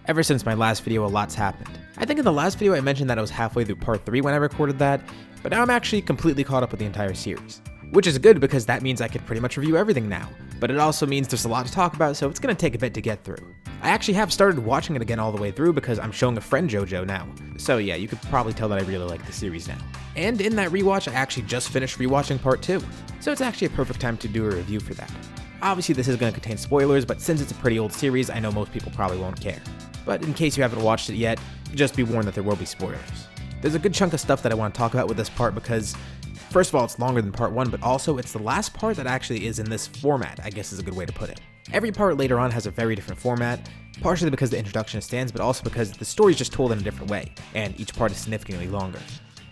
Ever since my last video, a lot's happened. I think in the last video I mentioned that I was halfway through part 3 when I recorded that, but now I'm actually completely caught up with the entire series. Which is good because that means I could pretty much review everything now, but it also means there's a lot to talk about, so it's gonna take a bit to get through. I actually have started watching it again all the way through because I'm showing a friend JoJo now, so yeah, you could probably tell that I really like the series now. And in that rewatch, I actually just finished rewatching part 2, so it's actually a perfect time to do a review for that. Obviously this is going to contain spoilers, but since it's a pretty old series, I know most people probably won't care. But in case you haven't watched it yet, just be warned that there will be spoilers. There's a good chunk of stuff that I want to talk about with this part because, first of all, it's longer than part 1, but also it's the last part that actually is in this format, I guess is a good way to put it. Every part later on has a very different format, partially because the introduction stands, but also because the story is just told in a different way, and each part is significantly longer.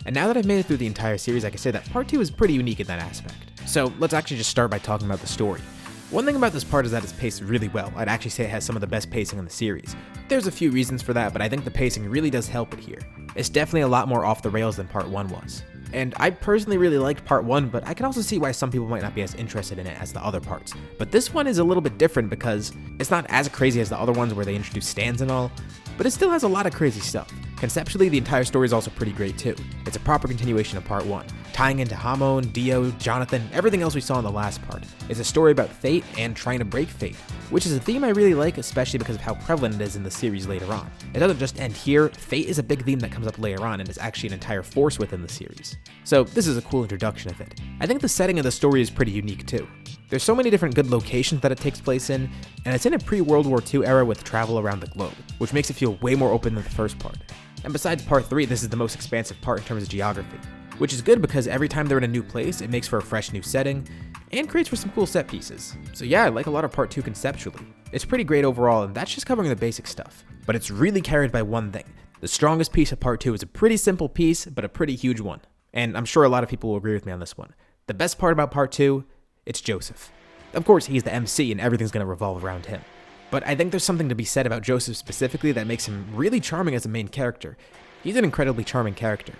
And now that I've made it through the entire series, I can say that part 2 is pretty unique in that aspect. So let's actually just start by talking about the story. One thing about this part is that it's paced really well. I'd actually say it has some of the best pacing in the series. There's a few reasons for that, but I think the pacing really does help it here. It's definitely a lot more off the rails than part 1 was. And I personally really liked part 1, but I can also see why some people might not be as interested in it as the other parts. But this one is a little bit different because it's not as crazy as the other ones where they introduce stands and all, but it still has a lot of crazy stuff. Conceptually, the entire story is also pretty great too. It's a proper continuation of part 1, tying into Hamon, Dio, Jonathan, everything else we saw in the last part. It's a story about fate and trying to break fate, which is a theme I really like, especially because of how prevalent it is in the series later on. It doesn't just end here, fate is a big theme that comes up later on and is actually an entire force within the series. So this is a cool introduction of it. I think the setting of the story is pretty unique too. There's so many different good locations that it takes place in, and it's in a pre-World War II era with travel around the globe, which makes it feel way more open than the first part. And besides part 3, this is the most expansive part in terms of geography, which is good because every time they're in a new place, it makes for a fresh new setting, and creates for some cool set pieces. So yeah, I like a lot of part 2 conceptually. It's pretty great overall, and that's just covering the basic stuff. But it's really carried by one thing. The strongest piece of part 2 is a pretty simple piece, but a pretty huge one. And I'm sure a lot of people will agree with me on this one. The best part about part 2, it's Joseph. Of course, he's the MC and everything's going to revolve around him. But I think there's something to be said about Joseph specifically that makes him really charming as a main character. He's an incredibly charming character.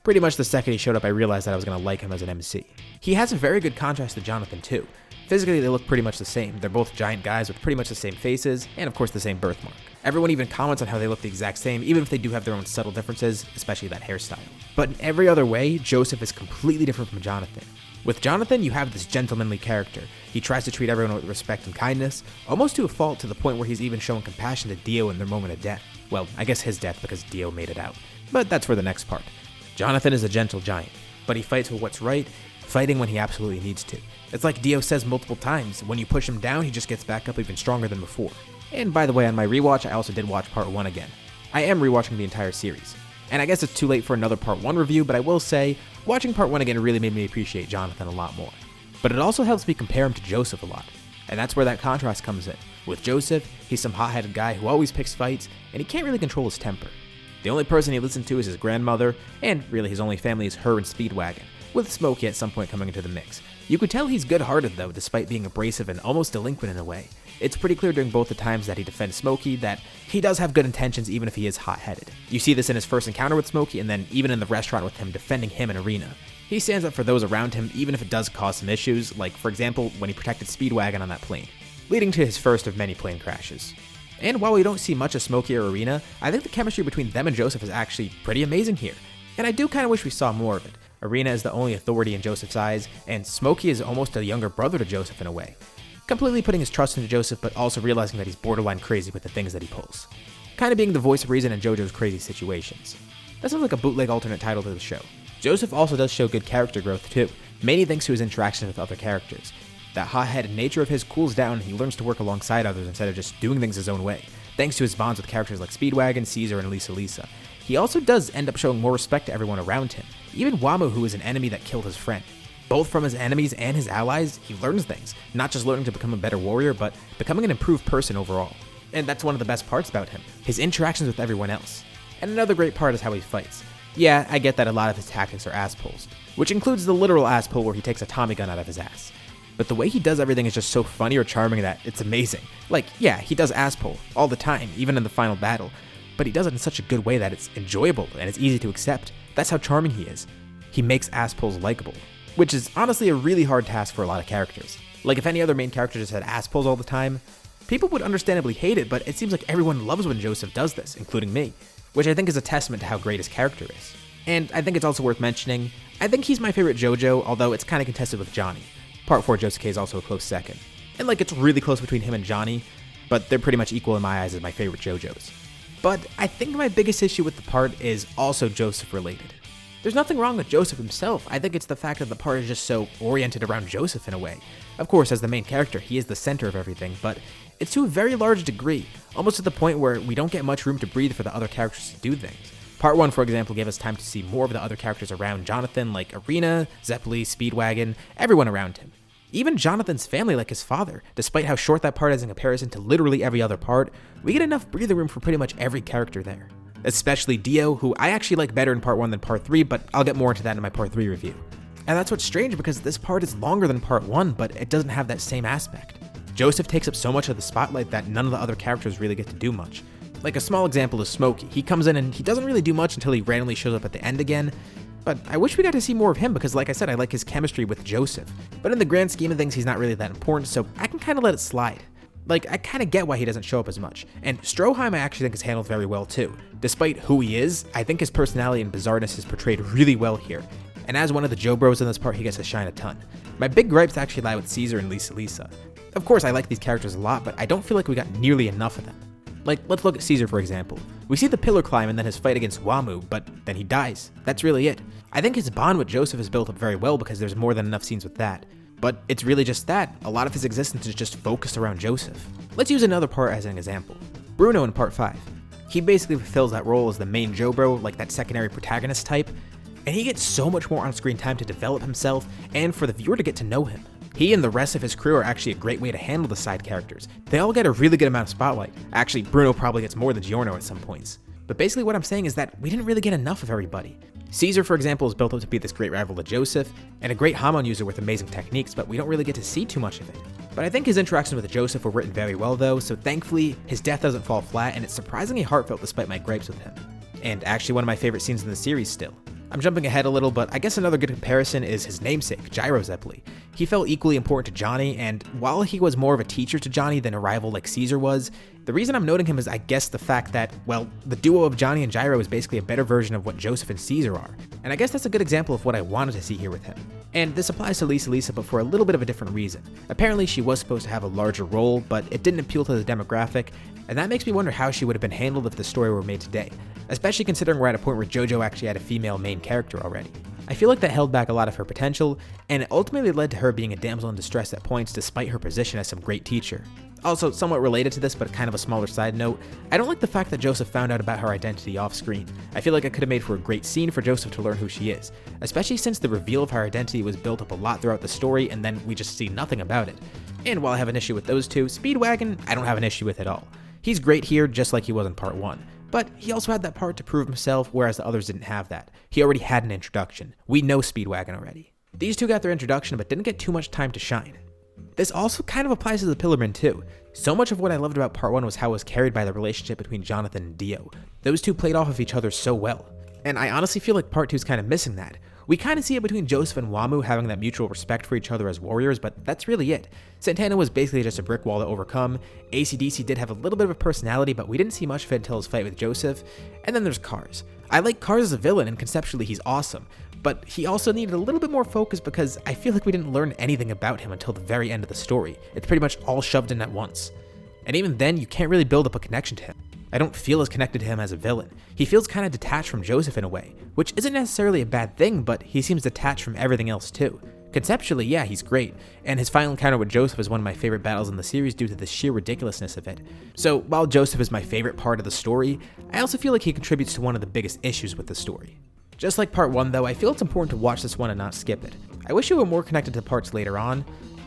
Pretty much the second he showed up, I realized that I was going to like him as an MC. He has a very good contrast to Jonathan too. Physically, they look pretty much the same. They're both giant guys with pretty much the same faces, and of course the same birthmark. Everyone even comments on how they look the exact same, even if they do have their own subtle differences, especially that hairstyle. But in every other way, Joseph is completely different from Jonathan. With Jonathan, you have this gentlemanly character. He tries to treat everyone with respect and kindness, almost to a fault, to the point where he's even showing compassion to Dio in their moment of death. Well, I guess his death because Dio made it out. But that's for the next part. Jonathan is a gentle giant, but he fights for what's right, fighting when he absolutely needs to. It's like Dio says multiple times, when you push him down, he just gets back up even stronger than before. And by the way, on my rewatch, I also did watch part 1 again. I am rewatching the entire series. And I guess it's too late for another part 1 review, but I will say, watching part 1 again really made me appreciate Jonathan a lot more. But it also helps me compare him to Joseph a lot. And that's where that contrast comes in. With Joseph, he's some hot-headed guy who always picks fights, and he can't really control his temper. The only person he listens to is his grandmother, and really his only family is her and Speedwagon, with Smokey at some point coming into the mix. You could tell he's good-hearted though, despite being abrasive and almost delinquent in a way. It's pretty clear during both the times that he defends Smokey that he does have good intentions even if he is hot-headed. You see this in his first encounter with Smokey, and then even in the restaurant with him defending him in Arena. He stands up for those around him even if it does cause some issues, like for example when he protected Speedwagon on that plane, leading to his first of many plane crashes. And while we don't see much of Smokey or Arena, I think the chemistry between them and Joseph is actually pretty amazing here. And I do kind of wish we saw more of it. Arena is the only authority in Joseph's eyes, and Smokey is almost a younger brother to Joseph in a way. Completely putting his trust into Joseph, but also realizing that he's borderline crazy with the things that he pulls. Kind of being the voice of reason in JoJo's crazy situations. That sounds like a bootleg alternate title to the show. Joseph also does show good character growth too, mainly thanks to his interactions with other characters. That hot-headed nature of his cools down and he learns to work alongside others instead of just doing things his own way, thanks to his bonds with characters like Speedwagon, Caesar, and Lisa. He also does end up showing more respect to everyone around him, even Wamuu, who is an enemy that killed his friend. Both from his enemies and his allies, he learns things, not just learning to become a better warrior, but becoming an improved person overall. And that's one of the best parts about him, his interactions with everyone else. And another great part is how he fights. Yeah, I get that a lot of his tactics are ass pulls, which includes the literal ass pull where he takes a Tommy gun out of his ass. But the way he does everything is just so funny or charming that it's amazing. Like, yeah, he does ass pull all the time, even in the final battle, but he does it in such a good way that it's enjoyable and it's easy to accept. That's how charming he is. He makes ass pulls likable, which is honestly a really hard task for a lot of characters. Like if any other main character just had ass pulls all the time, People would understandably hate it, but it seems like everyone loves when Joseph does this, including me, which I think is a testament to how great his character is. And I think it's also worth mentioning, I think he's my favorite JoJo, although it's kind of contested with Johnny. Part 4 Josuke is also a close second. And like, it's really close between him and Johnny, but they're pretty much equal in my eyes as my favorite JoJos. But I think my biggest issue with the part is also Joseph related. There's nothing wrong with Joseph himself, I think it's the fact that the part is just so oriented around Joseph in a way. Of course, as the main character, he is the center of everything, but it's to a very large degree, almost to the point where we don't get much room to breathe for the other characters to do things. Part 1, for example, gave us time to see more of the other characters around Jonathan, like Erina, Zeppeli, Speedwagon, everyone around him. Even Jonathan's family, like his father, despite how short that part is in comparison to literally every other part, we get enough breathing room for pretty much every character there. Especially Dio, who I actually like better in part 1 than part 3, but I'll get more into that in my part 3 review. And that's what's strange because this part is longer than part 1, but it doesn't have that same aspect. Joseph takes up so much of the spotlight that none of the other characters really get to do much. Like a small example is Smokey. He comes in and he doesn't really do much until he randomly shows up at the end again, but I wish we got to see more of him because like I said, I like his chemistry with Joseph. But in the grand scheme of things, he's not really that important, so I can kind of let it slide. Like, I kind of get why he doesn't show up as much. And Stroheim I actually think is handled very well too. Despite who he is, I think his personality and bizarreness is portrayed really well here. And as one of the Joe Bros in this part, he gets to shine a ton. My big gripes actually lie with Caesar and Lisa Lisa. Of course, I like these characters a lot, but I don't feel like we got nearly enough of them. Like, let's look at Caesar for example. We see the pillar climb and then his fight against Wamu, but then he dies. That's really it. I think his bond with Joseph is built up very well because there's more than enough scenes with that. But it's really just that. A lot of his existence is just focused around Joseph. Let's use another part as an example. Bruno in part 5. He basically fulfills that role as the main Joe Bro, like that secondary protagonist type, and he gets so much more on-screen time to develop himself and for the viewer to get to know him. He and the rest of his crew are actually a great way to handle the side characters. They all get a really good amount of spotlight. Actually, Bruno probably gets more than Giorno at some points. But basically what I'm saying is that we didn't really get enough of everybody. Caesar, for example, is built up to be this great rival to Joseph, and a great Hamon user with amazing techniques, but we don't really get to see too much of it. But I think his interactions with Joseph were written very well though, so thankfully, his death doesn't fall flat, and it's surprisingly heartfelt despite my gripes with him. And actually one of my favorite scenes in the series still. I'm jumping ahead a little, but I guess another good comparison is his namesake, Gyro Zeppeli. He felt equally important to Johnny, and while he was more of a teacher to Johnny than a rival like Caesar was, the reason I'm noting him is I guess the fact that, well, the duo of Johnny and Gyro is basically a better version of what Joseph and Caesar are, and I guess that's a good example of what I wanted to see here with him. And this applies to Lisa Lisa, but for a little bit of a different reason. Apparently she was supposed to have a larger role, but it didn't appeal to the demographic, and that makes me wonder how she would have been handled if the story were made today, especially considering we're at a point where JoJo actually had a female main character already. I feel like that held back a lot of her potential, and it ultimately led to her being a damsel in distress at points despite her position as some great teacher. Also, somewhat related to this, but kind of a smaller side note, I don't like the fact that Joseph found out about her identity off screen. I feel like it could have made for a great scene for Joseph to learn who she is, especially since the reveal of her identity was built up a lot throughout the story and then we just see nothing about it. And while I have an issue with those two, Speedwagon, I don't have an issue with at all. He's great here just like he was in part 1. But he also had that part to prove himself, whereas the others didn't have that. He already had an introduction. We know Speedwagon already. These two got their introduction but didn't get too much time to shine. This also kind of applies to the Pillarmen too. So much of what I loved about part 1 was how it was carried by the relationship between Jonathan and Dio. Those two played off of each other so well. And I honestly feel like part 2 is kind of missing that. We kind of see it between Joseph and Wamu having that mutual respect for each other as warriors, but that's really it. Santana was basically just a brick wall to overcome. AC/DC did have a little bit of a personality, but we didn't see much of it until his fight with Joseph. And then there's Cars. I like Cars as a villain, and conceptually he's awesome, but he also needed a little bit more focus because I feel like we didn't learn anything about him until the very end of the story. It's pretty much all shoved in at once. And even then, you can't really build up a connection to him. I don't feel as connected to him as a villain. He feels kind of detached from Joseph in a way, which isn't necessarily a bad thing, but he seems detached from everything else too. Conceptually, yeah, he's great, and his final encounter with Joseph is one of my favorite battles in the series due to the sheer ridiculousness of it. So while Joseph is my favorite part of the story, I also feel like he contributes to one of the biggest issues with the story. Just like part 1 though, I feel it's important to watch this one and not skip it. I wish it were more connected to parts later on,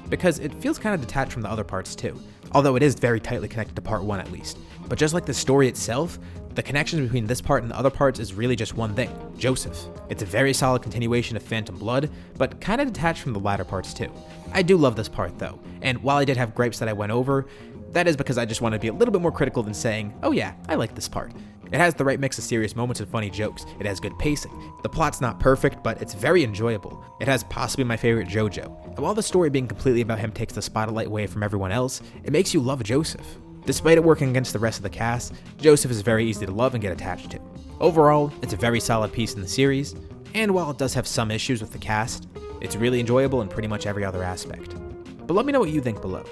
because it feels kind of detached from the other parts too, although it is very tightly connected to part 1 at least. But just like the story itself, the connection between this part and the other parts is really just one thing, Joseph. It's a very solid continuation of Phantom Blood, but kind of detached from the latter parts too. I do love this part though, and while I did have gripes that I went over, that is because I just want to be a little bit more critical than saying, oh yeah, I like this part. It has the right mix of serious moments and funny jokes. It has good pacing. The plot's not perfect, but it's very enjoyable. It has possibly my favorite JoJo. And while the story being completely about him takes the spotlight away from everyone else, it makes you love Joseph. Despite it working against the rest of the cast, Joseph is very easy to love and get attached to. Overall, it's a very solid piece in the series, and while it does have some issues with the cast, it's really enjoyable in pretty much every other aspect. But let me know what you think below.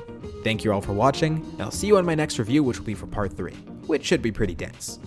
Thank you all for watching, and I'll see you on my next review, which will be for part 3, which should be pretty dense.